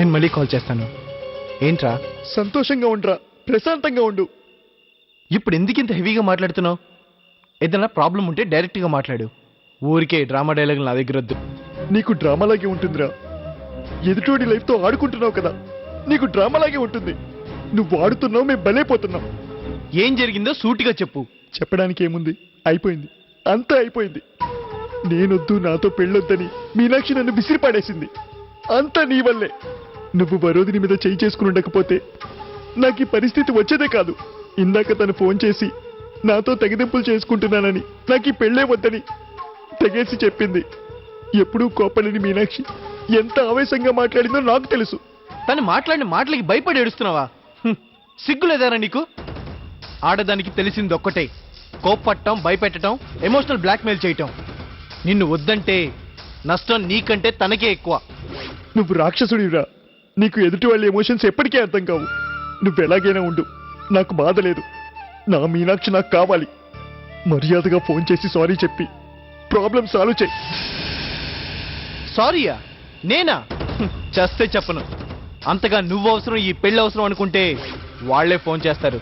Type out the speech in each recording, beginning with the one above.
నేను మళ్ళీ కాల్ చేస్తాను. ఏంట్రా? సంతోషంగా ఉండరా, ప్రశాంతంగా ఉండు. ఇప్పుడు ఎందుకు ఇంత హెవీగా మాట్లాడుతున్నావు? ఏదైనా ప్రాబ్లం ఉంటే డైరెక్ట్గా మాట్లాడు. ఊరికే డ్రామా డైలాగులు నా దగ్గర వద్దు. నీకు డ్రామాలాగే ఉంటుందిరా. ఎదుటోడి లైఫ్తో ఆడుకుంటున్నావు కదా, నీకు డ్రామాలాగే ఉంటుంది. నువ్వు ఆడుతున్నావు, మేము బలైపోతున్నాం. ఏం జరిగిందో సూటిగా చెప్పు. చెప్పడానికి ఏముంది, అయిపోయింది, అంతా అయిపోయింది. నేనొద్దు, నాతో పెళ్ళొద్దని మీనాక్షి నన్ను విసిరిపాడేసింది. అంతా నీ వల్లే. నువ్వు వరోధిని మీద చేయి చేసుకుని ఉండకపోతే నాకు ఈ పరిస్థితి వచ్చేదే కాదు. ఇందాక తను ఫోన్ చేసి నాతో తెగదింపులు చేసుకుంటున్నానని, నాకు ఈ పెళ్ళే వద్దని తెగేసి చెప్పింది. ఎప్పుడూ కోపలేని మీనాక్షి ఎంత ఆవేశంగా మాట్లాడిందో నాకు తెలుసు. తను మాట్లాడిన మాటలకి భయపడి ఏడుస్తున్నావా? సిగ్గులేదారా నీకు? ఆడదానికి తెలిసింది ఒక్కటే, కోప్పట్టడం, భయపెట్టడం, ఎమోషనల్ బ్లాక్మెయిల్ చేయటం. నిన్ను వద్దంటే నష్టం నీకంటే తనకే ఎక్కువ. నువ్వు రాక్షసుడిరా. నీకు ఎదుటి వాళ్ళ ఎమోషన్స్ ఎప్పటికీ అర్థం కావు. నువ్వెలాగైనా ఉండు, నాకు బాధ లేదు. నా మీనాక్షి నాకు కావాలి. మర్యాదగా ఫోన్ చేసి సారీ చెప్పి ప్రాబ్లం సాల్వ్ చేయి. సారీయా? నేనా? చేస్తే చెప్పను. అంతగా నువ్వు అవసరం, ఈ పెళ్లి అవసరం అనుకుంటే వాళ్లే ఫోన్ చేస్తారు.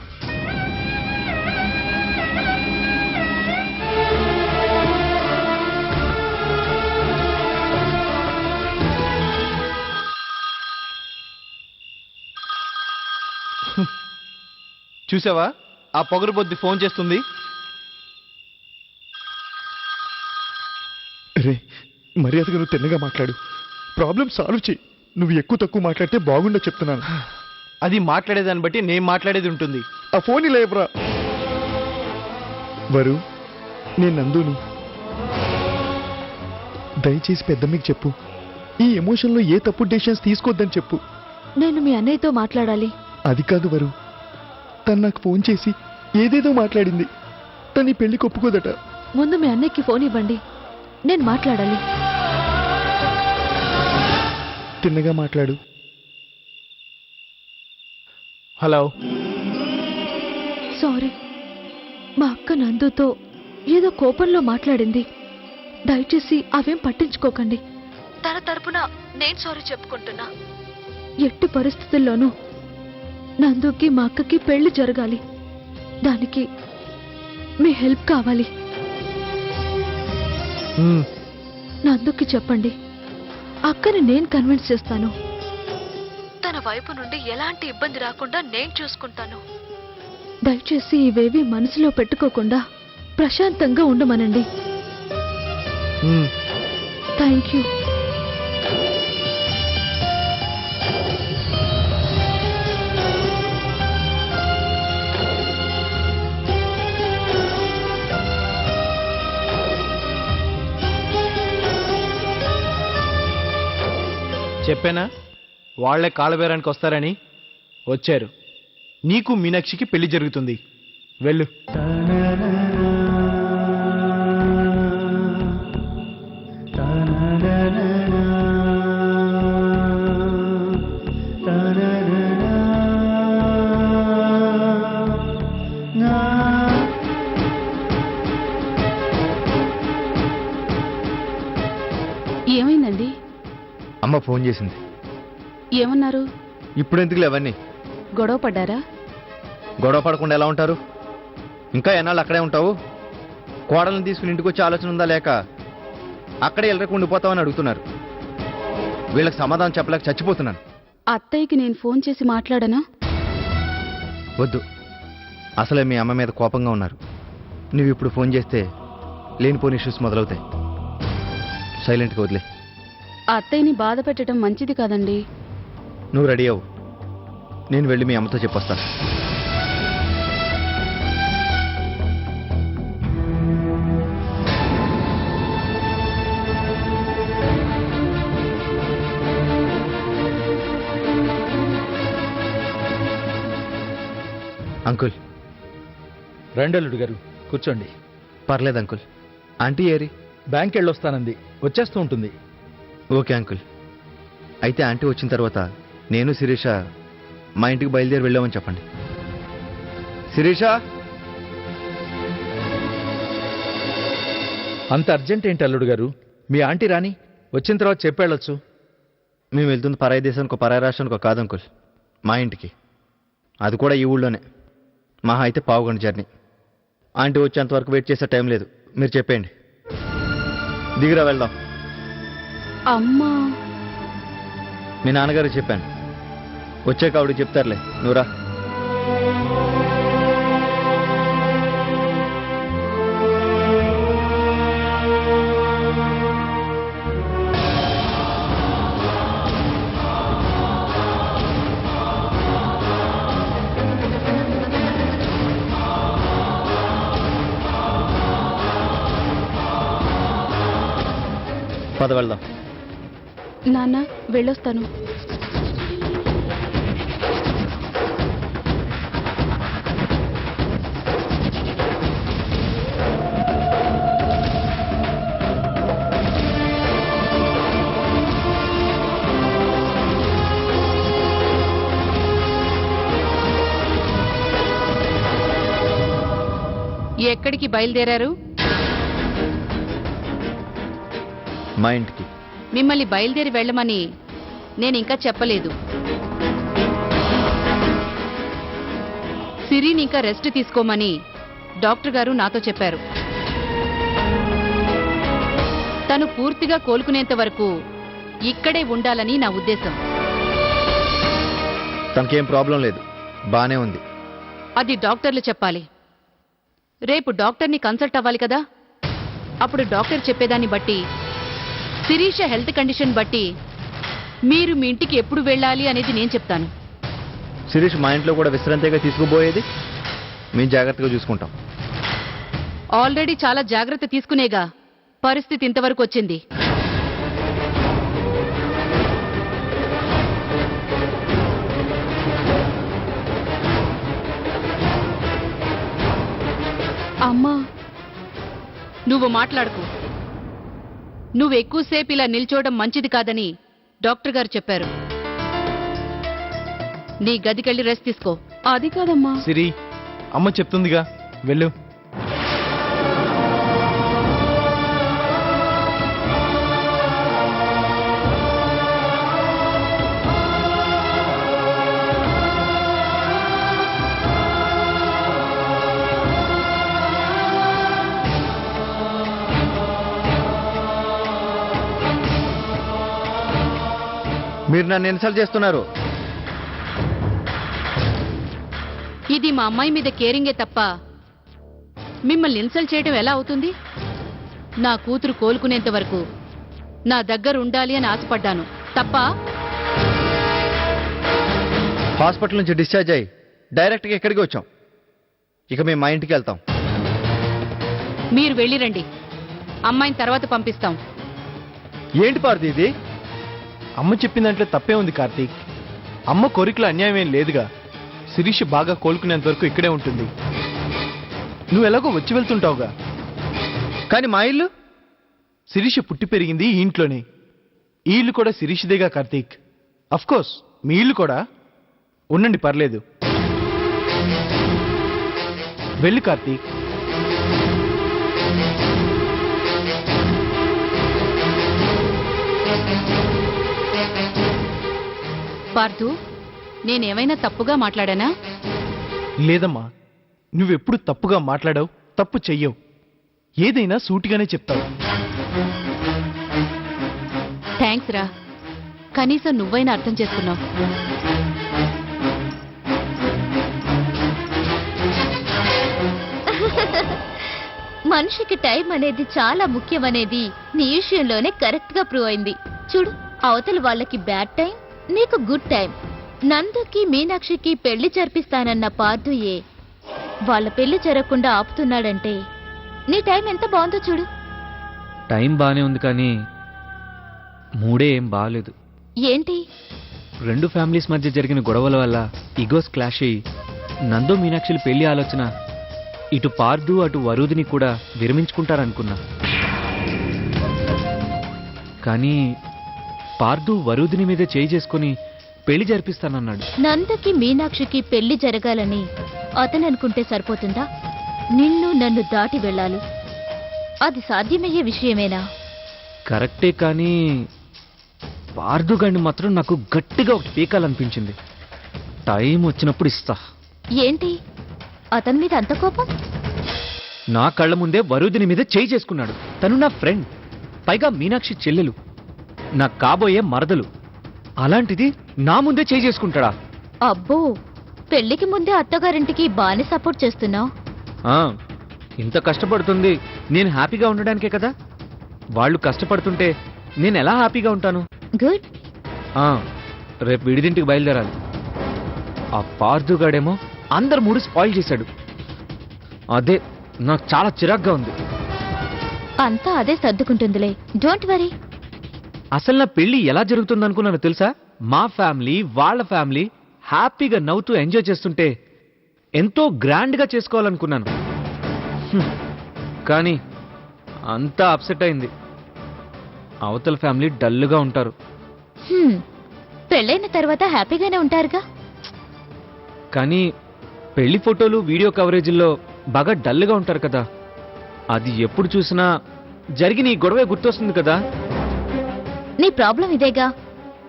చూసావా, ఆ పొగరుబొద్ది ఫోన్ చేస్తుంది. రే, మర్యాదగా నువ్వు తిన్నగా మాట్లాడు, ప్రాబ్లం సాల్వ్ చేయి. నువ్వు ఎక్కువ తక్కువ మాట్లాడితే బాగుండో చెప్తున్నాను. అది మాట్లాడేదాన్ని బట్టి నేను మాట్లాడేది ఉంటుంది. ఆ ఫోన్ ఇలా ఇవ్వరా. వరు, నేను నందుని. దయచేసి పెద్దమ్మకి చెప్పు, ఈ ఎమోషన్లో ఏ తప్పు డెసిషన్స్ తీసుకోవద్దని చెప్పు. నేను మీ అన్నయ్యతో మాట్లాడాలి. అది కాదు వరు, తను నాకు ఫోన్ చేసి ఏదేదో మాట్లాడింది. తను ఈ పెళ్లికి ఒప్పుకోదట. ముందు మీ అన్నయ్యకి ఫోన్ ఇవ్వండి, నేను మాట్లాడాలి. తిన్నగా మాట్లాడు. హలో. సారీ, మా అక్క నందుతో ఏదో కోపంలో మాట్లాడింది. దయచేసి అవేం పట్టించుకోకండి. తన తరపున నేను సారీ చెప్పుకుంటున్నా. ఎట్టి పరిస్థితుల్లోనూ నందుకి మా అక్కకి పెళ్లి జరగాలి. దానికి మీ హెల్ప్ కావాలి. నందుకి చెప్పండి, అక్కని నేను కన్విన్స్ చేస్తాను. తన వైపు నుండి ఎలాంటి ఇబ్బంది రాకుండా నేను చూసుకుంటాను. దయచేసి ఇవేవి మనసులో పెట్టుకోకుండా ప్రశాంతంగా ఉండమనండి. Thank you. చెప్పానా వాళ్లే కాలబేరానికి వస్తారని? వచ్చారు. నీకు మీనాక్షికి పెళ్లి జరుగుతుంది. వెళ్ళు. ఏమైందండి? అమ్మ ఫోన్ చేసింది. ఏమన్నారు? ఇప్పుడు ఎందుకులే అవన్నీ. గొడవ పడ్డారా? గొడవ పడకుండా ఎలా ఉంటారు? ఇంకా ఎన్నాళ్ళు అక్కడే ఉంటావు? కోడలను తీసుకుని ఇంటికి వచ్చే ఆలోచన ఉందా, లేక అక్కడే ఎల్లరికి ఉండిపోతావని అడుగుతున్నారు. వీళ్ళకి సమాధానం చెప్పలేక చచ్చిపోతున్నాను. అత్తయ్యకి నేను ఫోన్ చేసి మాట్లాడనా? వద్దు, అసలే మీ అమ్మ మీద కోపంగా ఉన్నారు. నువ్వు ఇప్పుడు ఫోన్ చేస్తే లేనిపోని ఇష్యూస్ మొదలవుతాయి. సైలెంట్గా వదిలే. అత్తయ్యని బాధ పెట్టడం మంచిది కాదండి. నువ్వు రెడీ అవ్వు, నేను వెళ్ళి మీ అమ్మతో చెప్పొస్తాను. అంకుల్. రెండల్లుడు గారు కూర్చోండి. పర్లేదు అంకుల్. ఆంటీ ఏరి? బ్యాంక్ వెళ్ళొస్తానంది, వచ్చేస్తూ ఉంటుంది. Okay uncle. అయితే ఆంటీ వచ్చిన తర్వాత నేను శిరీష మా ఇంటికి బయలుదేరి వెళ్ళామని చెప్పండి. శిరీష, అంత అర్జెంట్ ఏంటి అల్లుడు గారు? మీ ఆంటీ రాని వచ్చిన తర్వాత చెప్పేళ్ళొచ్చు. మేము వెళ్తుంది పరాయి దేశానికి పరాయి రాష్ట్రానికి కాదు అంకుల్, మా ఇంటికి. అది కూడా ఈ ఊళ్ళోనే. మహా అయితే పావుగంట జర్నీ. ఆంటీ వచ్చేంత వరకు వెయిట్ చేసే టైం లేదు. మీరు చెప్పేయండి. దిగిరా వెళ్దాం. అమ్మా, మీ నాన్నగారికి చెప్పాను, వచ్చాక ఆవిడకి చెప్తారులే. నువ్వురా. పద వెళ్దాం. నాన్న వెళ్ళొస్తాను. ఎక్కడికి బయలుదేరారు? మా ఇంటికి. మిమ్మల్ని బయలుదేరి వెళ్ళమని నేను ఇంకా చెప్పలేదు. సిరిని ఇంకా రెస్ట్ తీసుకోమని డాక్టర్ గారు నాతో చెప్పారు. తను పూర్తిగా కోలుకునేంత వరకు ఇక్కడే ఉండాలని నా ఉద్దేశం. తనకేం ప్రాబ్లం లేదు, బానే ఉంది. అది డాక్టర్లు చెప్పాలి. రేపు డాక్టర్ని కన్సల్ట్ అవ్వాలి కదా. అప్పుడు డాక్టర్ చెప్పేదాన్ని బట్టి, శిరీష హెల్త్ కండిషన్ బట్టి మీరు మీ ఇంటికి ఎప్పుడు వెళ్ళాలి అనేది నేను చెప్తాను. శిరీష్ మా ఇంట్లో కూడా విశ్రాంతిగా తీసుకుపోయేది. మేము జాగ్రత్తగా చూసుకుంటాం. ఆల్రెడీ చాలా జాగ్రత్త తీసుకునేగా పరిస్థితి ఇంతవరకు వచ్చింది. అమ్మా, నువ్వు మాట్లాడుకో. నువ్వు ఎక్కువసేపు ఇలా నిల్చోవడం మంచిది కాదని డాక్టర్ గారు చెప్పారు. నీ గదికెళ్ళి రెస్ట్ తీసుకో. అది కాదమ్మా. సిరి, అమ్మ చెప్తుందిగా, వెళ్ళు. మీరు నన్ను ఇన్సల్ట్ చేస్తున్నారు. ఇది మా అమ్మాయి మీద కేరింగే తప్ప మిమ్మల్ని ఇన్సల్ట్ చేయడం ఎలా అవుతుంది? నా కూతురు కోలుకునేంత వరకు నా దగ్గర ఉండాలి అని ఆశపడ్డాను తప్ప. హాస్పిటల్ నుంచి డిశ్చార్జ్ అయ్యి డైరెక్ట్గా ఎక్కడికి వచ్చాం. ఇక మేము మా ఇంటికి వెళ్తాం. మీరు వెళ్ళిరండి, అమ్మాయిని తర్వాత పంపిస్తాం. ఏంటి పార్ది ఇది? అమ్మ చెప్పిన దాంట్లో తప్పే ఉంది కార్తీక్. అమ్మ కోరికలో అన్యాయం ఏం లేదుగా. శిరీష్ బాగా కోలుకునేంత వరకు ఇక్కడే ఉంటుంది. నువ్వు ఎలాగో వచ్చి వెళ్తుంటావుగా. కానీ మా ఇల్లు? శిరీష్ పుట్టి పెరిగింది ఈ ఇంట్లోనే. ఈ ఇల్లు కూడా శిరీష్దేగా కార్తీక్. అఫ్ కోర్స్ మీ ఇల్లు కూడా. ఉండండి, పర్లేదు. వెళ్ళు కార్తీక్. పార్థు, నేనేమైనా తప్పుగా మాట్లాడానా? లేదమ్మా, నువ్వెప్పుడు తప్పుగా మాట్లాడావు, తప్పు చెయ్యవు. ఏదైనా సూటిగానే చెప్తావు. థ్యాంక్స్ రా, కనీసం నువ్వైనా అర్థం చేసుకున్నావు. మనిషికి టైం అనేది చాలా ముఖ్యమనేది నీ విషయంలోనే కరెక్ట్ గా ప్రూవ్ అయింది. చూడు, అవతల వాళ్ళకి బ్యాడ్ టైం, నీకు గుడ్ టైం. నందుకి మీనాక్షికి పెళ్లి జరిపిస్తానన్న పార్థుయే వాళ్ళ పెళ్లి జరగకుండా ఆపుతున్నాడంటే నీ టైం ఎంత బాగుందో చూడు. టైం బానే ఉంది కానీ మూడే ఏం బాగాలేదు. ఏంటి? రెండు ఫ్యామిలీస్ మధ్య జరిగిన గొడవల వల్ల ఈగోస్ క్లాష్ అయ్యి నందు మీనాక్షిల పెళ్లి ఆలోచన ఇటు పార్దు అటు వరుదిని కూడా విరమించుకుంటారనుకున్నా. కానీ పార్దు వరుదిని మీద చేయి చేసుకుని పెళ్లి జరిపిస్తానన్నాడు. నందుకి మీనాక్షికి పెళ్లి జరగాలని అతను అనుకుంటే సరిపోతుందా? నిన్ను నన్ను దాటి వెళ్ళాలి. అది సాధ్యమయ్యే విషయమేనా? కరెక్టే, కానీ పార్దుగాడిని మాత్రం నాకు గట్టిగా ఒకటి పీకాలనిపించింది. టైం వచ్చినప్పుడు ఇస్తా. ఏంటి అతని మీద అంత కోపం? నా కళ్ళ ముందే వరుదిని మీద చేయి చేసుకున్నాడు. తను నా ఫ్రెండ్, పైగా మీనాక్షి చెల్లెలు, నా కాబోయే మరదలు. అలాంటిది నా ముందే చేయి చేసుకుంటాడా? అబ్బో, పెళ్లికి ముందే అత్తగారింటికి బానే సపోర్ట్ చేస్తున్నావు. ఆ, ఇంత కష్టపడుతుంది నేను హ్యాపీగా ఉండడానికే కదా. వాళ్ళు కష్టపడుతుంటే నేను ఎలా హ్యాపీగా ఉంటాను? గుడ్. ఆ, రేపు విడిదింటికి బయలుదేరాలి. ఆ పార్దుగాడేమో అందరు మూడు స్పాయిల్ చేశాడు. అదే నాకు చాలా చిరాగ్గా ఉంది. అంతా అదే సర్దుకుంటుందిలే, డోంట్ వరీ. అసలు నా పెళ్లి ఎలా జరుగుతుందనుకున్నాను తెలుసా? మా ఫ్యామిలీ వాళ్ళ ఫ్యామిలీ హ్యాపీగా నవ్వుతూ ఎంజాయ్ చేస్తుంటే ఎంతో గ్రాండ్గా చేసుకోవాలనుకున్నాను. కానీ అంతా అప్సెట్ అయింది. అవతల ఫ్యామిలీ డల్గా ఉంటారు. పెళ్ళైన తర్వాత హ్యాపీగానే ఉంటారుగా. కానీ పెళ్లి ఫోటోలు వీడియో కవరేజీల్లో బాగా డల్గా ఉంటారు కదా. అది ఎప్పుడు చూసినా జరిగిన ఈ గొడవే గుర్తొస్తుంది కదా. నీ ప్రాబ్లం ఇదేగా.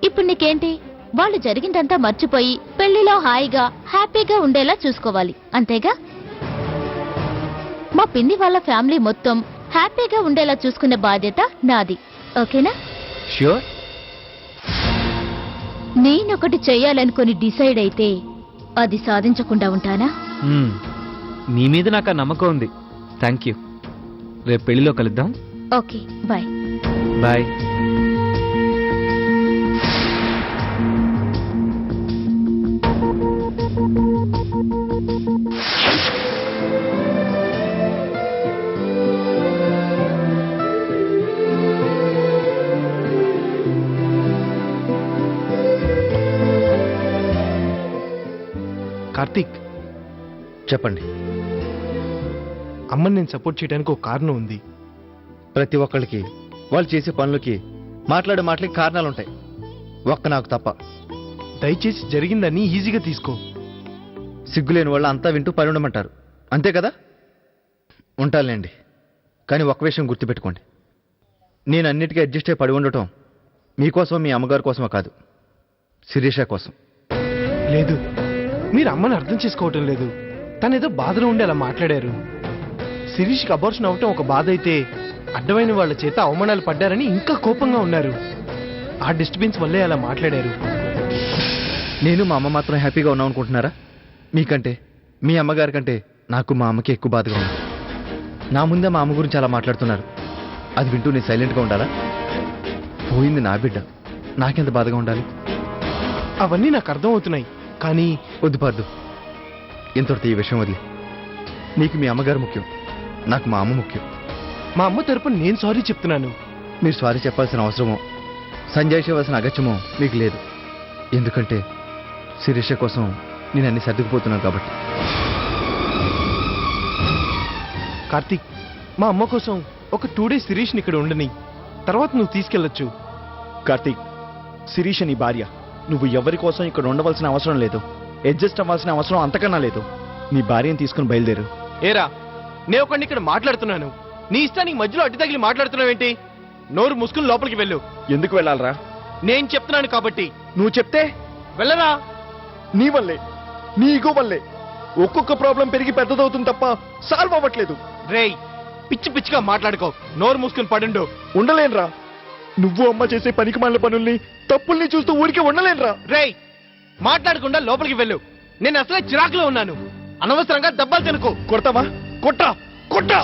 ఇప్పుడు నీకేంటి? వాళ్ళు జరిగిందంతా మర్చిపోయి పెళ్లిలో హాయిగా హ్యాపీగా ఉండేలా చూసుకోవాలి, అంతేగా? మా పిన్ని వాళ్ళ ఫ్యామిలీ మొత్తం హ్యాపీగా ఉండేలా చూసుకునే బాధ్యత నాది, ఓకేనా? ష్యూర్. నేనొకటి చెయ్యాలనుకుని డిసైడ్ అయితే అది సాధించకుండా ఉంటానా? నీ మీద నాకు ఆ నమ్మకం ఉంది. Thank you. రేపు పెళ్లిలో కలుద్దాం. Okay, bye. బాయ్. కార్తీక్, చెప్పండి. అమ్మని నేను సపోర్ట్ చేయడానికి ఒక కారణం ఉంది. ప్రతి ఒక్కళ్ళకి వాళ్ళు చేసే పనులకి మాట్లాడే మాటలకి కారణాలుంటాయి, ఒక్క నాకు తప్ప. దయచేసి జరిగిందని ఈజీగా తీసుకో. సిగ్గులేని వాళ్ళు అంతా వింటూ పని ఉండమంటారు, అంతే కదా? ఉంటానులేండి. కానీ ఒక్క విషయం గుర్తుపెట్టుకోండి, నేను అన్నిటికీ అడ్జస్ట్ అయి పడి ఉండటం మీకోసం మీ అమ్మగారి కోసమో కాదు, శిరీష కోసం. లేదు, మీరు అమ్మని అర్థం చేసుకోవటం లేదు. తనేదో బాధలో ఉండి అలా మాట్లాడారు. శిరీష్కి అబార్షన్ అవటం ఒక బాధ అయితే, అడ్డమైన వాళ్ళ చేత అవమానాలు పడ్డారని ఇంకా కోపంగా ఉన్నారు. ఆ డిస్టర్బెన్స్ వల్లే అలా మాట్లాడారు. నేను మా అమ్మ మాత్రం హ్యాపీగా ఉన్నాం అనుకుంటున్నారా? మీకంటే, మీ అమ్మగారి కంటే నాకు మా అమ్మకి ఎక్కువ బాధగా ఉంది. నా ముందే మా అమ్మ గురించి అలా మాట్లాడుతున్నారు. అది వింటూ నేను సైలెంట్గా ఉండాలా? పోయింది నా బిడ్డ, నాకెంత బాధగా ఉండాలి? అవన్నీ నాకు అర్థం అవుతున్నాయి, కానీ వద్దు పార్దు, ఇంతటితో ఈ విషయం వదిలి. నీకు మీ అమ్మగారు ముఖ్యం, నాకు మా అమ్మ ముఖ్యం. మా అమ్మ తరపున నేను సారీ చెప్తున్నాను. మీరు సారీ చెప్పాల్సిన అవసరమో సంజయ్ చేయవలసిన అగత్యమో మీకు లేదు. ఎందుకంటే శిరీష కోసం నేను అన్ని సర్దుకుపోతున్నాను కాబట్టి. కార్తీక్, మా అమ్మ కోసం ఒక 2 days శిరీష్ని ఇక్కడ ఉండని, తర్వాత నువ్వు తీసుకెళ్ళొచ్చు. కార్తీక్, శిరీష నీ భార్య. నువ్వు ఎవరి కోసం ఇక్కడ ఉండవలసిన అవసరం లేదు, అడ్జస్ట్ అవ్వాల్సిన అవసరం అంతకన్నా లేదు. నీ భార్యను తీసుకుని బయలుదేరు. ఏరా, నేను ఒకడిని ఇక్కడ మాట్లాడుతున్నాను, నీ ఇష్టానికి మధ్యలో అడ్డు తగిలి మాట్లాడుతున్నావేంటి? నోరు ముసుకుని లోపలికి వెళ్ళు. ఎందుకు వెళ్ళాలరా? నేను చెప్తున్నాను కాబట్టి. నువ్వు చెప్తే వెళ్ళరా. నీ వల్లే, నీ ఈగో వల్లే ఒక్కొక్క ప్రాబ్లం పెరిగి పెద్దదవుతుంది తప్ప సాల్వ్ అవ్వట్లేదు. రేయ్, పిచ్చి పిచ్చిగా మాట్లాడుకో, నోరు మూసుకుని పడుండు. ఉండలేనురా, నువ్వు అమ్మ చేసే పనికిమాలిన పనుల్ని తప్పుల్ని చూస్తూ ఊరికే ఉండలేనురా. రేయ్, మాట్లాడకుండా లోపలికి వెళ్ళు. నేను అసలే చిరాకులో ఉన్నాను. అనవసరంగా దెబ్బలు తినుకో. కొడతావా? కొట్రా కొట్రా.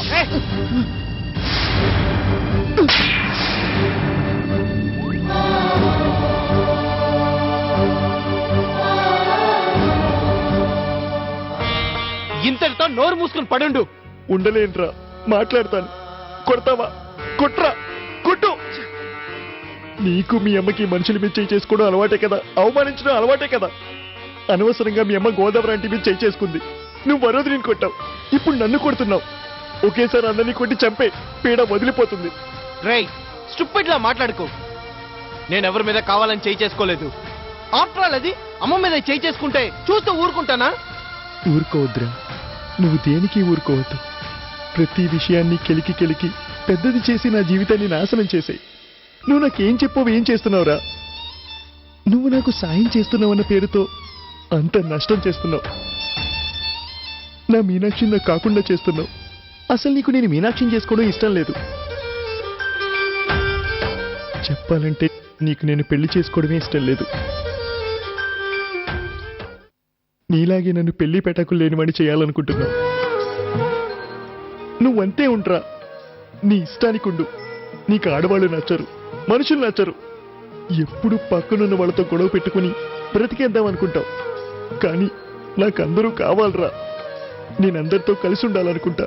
ఇంతటితో నోరు మూసుకుని పడుండు. ఉండలేనురా, మాట్లాడతాను. కొడతావా? కొట్రా, కొట్టు. నీకు మీ అమ్మకి మనుషుల మీద చేయి చేసుకోవడం అలవాటే కదా, అవమానించడం అలవాటే కదా. అనవసరంగా మీ అమ్మ గోదావరి ఆంటీ మీద చేయి చేసుకుంది, నువ్వు వరోధిని కొట్టావు, ఇప్పుడు నన్ను కొడుతున్నావు. ఒకేసారి అందరినీ కొట్టి చంపే, పీడ వదిలిపోతుంది. రేయ్, స్టూపిడ్ లా మాట్లాడుకో. నేనెవరి మీద కావాలని చేయి చేసుకోలేదు. ఆఫ్టర్ ఆల్ అది అమ్మ మీద చేయి చేసుకుంటే చూస్తూ ఊరుకుంటానా? ఊరుకోవద్దురా, నువ్వు దేనికి ఊరుకోవద్దు. ప్రతి విషయాన్ని కెలికి పెద్దది చేసి నా జీవితాన్ని నాశనం చేసాయి. నువ్వు నాకేం చెప్పవు, ఏం చేస్తున్నావురా? నువ్వు నాకు సాయం చేస్తున్నావన్న పేరుతో అంత నష్టం చేస్తున్నావు. నా మీనాక్షిని నాకు కాకుండా చేస్తున్నావు. అసలు నీకు నేను మీనాక్షిని చేసుకోవడం ఇష్టం లేదు. చెప్పాలంటే నీకు నేను పెళ్లి చేసుకోవడమే ఇష్టం లేదు. నీలాగే నన్ను పెళ్లి పెట్టకు లేనివాడిని చేయాలనుకుంటున్నావు. నువ్వంతే ఉంట్రా, నీ ఇష్టానికి ఉండు. నీకు ఆడవాళ్ళు నచ్చరు, మనుషులు నచ్చరు. ఎప్పుడు పక్కనున్న వాళ్ళతో గొడవ పెట్టుకుని బ్రతికేద్దాం అనుకుంటావు. కానీ నాకు అందరూ కావాలరా, నేనందరితో కలిసి ఉండాలనుకుంటా.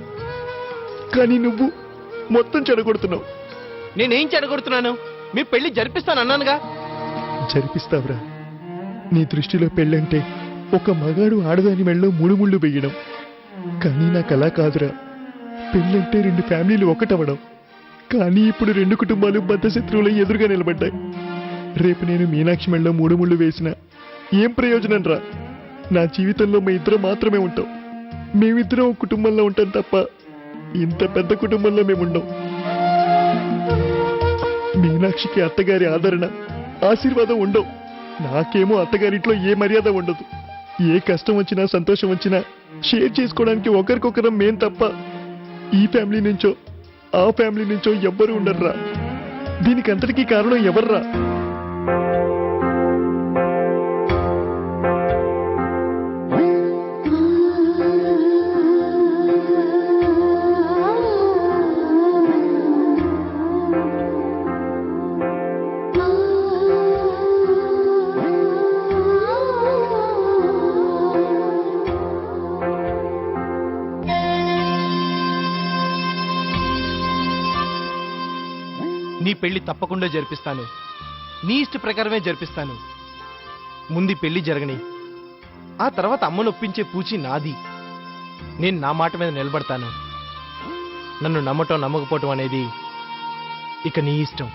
కానీ నువ్వు మొత్తం చెడగొడుతున్నావు. నేనేం చెడగొడుతున్నాను? మీ పెళ్లి జరిపిస్తానన్నానుగా. జరిపిస్తావురా. నీ దృష్టిలో పెళ్ళంటే ఒక మగాడు ఆడదాని మెళ్ళలో 3 ముళ్ళు వేయడం. కానీ నాకు అలా కాదురా. పెళ్ళంటే 2 ఫ్యామిలీలు ఒకటవడం. కానీ ఇప్పుడు 2 కుటుంబాలు బద్ధశత్రువులు ఎదురుగా నిలబడ్డాయి. రేపు నేను మీనాక్షి మెళ్ళలో 3 ముళ్ళు వేసినా ఏం ప్రయోజనం రా? నా జీవితంలో మా ఇద్దరం మాత్రమే ఉంటాం. మేమిద్దరం ఒక కుటుంబంలో ఉంటాం తప్ప ఇంత పెద్ద కుటుంబంలో మేముండం. మీనాక్షికి అత్తగారి ఆదరణ, ఆశీర్వాదం ఉండవు. నాకేమో అత్తగారింట్లో ఏ మర్యాద ఉండదు. ఏ కష్టం వచ్చినా సంతోషం వచ్చినా షేర్ చేసుకోవడానికి ఒకరికొకరం మేం తప్ప ఈ ఫ్యామిలీ నుంచో ఆ ఫ్యామిలీ నుంచో ఎవ్వరూ ఉండర్రా. దీనికి అంతటికీ కారణం ఎవర్రా? నీ పెళ్లి తప్పకుండా జరిపిస్తాను. నీ ఇష్ట ప్రకారమే జరిపిస్తాను. ముందు పెళ్లి జరగని, ఆ తర్వాత అమ్మను ఒప్పించే పూచి నాది. నేను నా మాట మీద నిలబడతాను. నన్ను నమ్మటం నమ్మకపోవటం అనేది ఇక నీ ఇష్టం.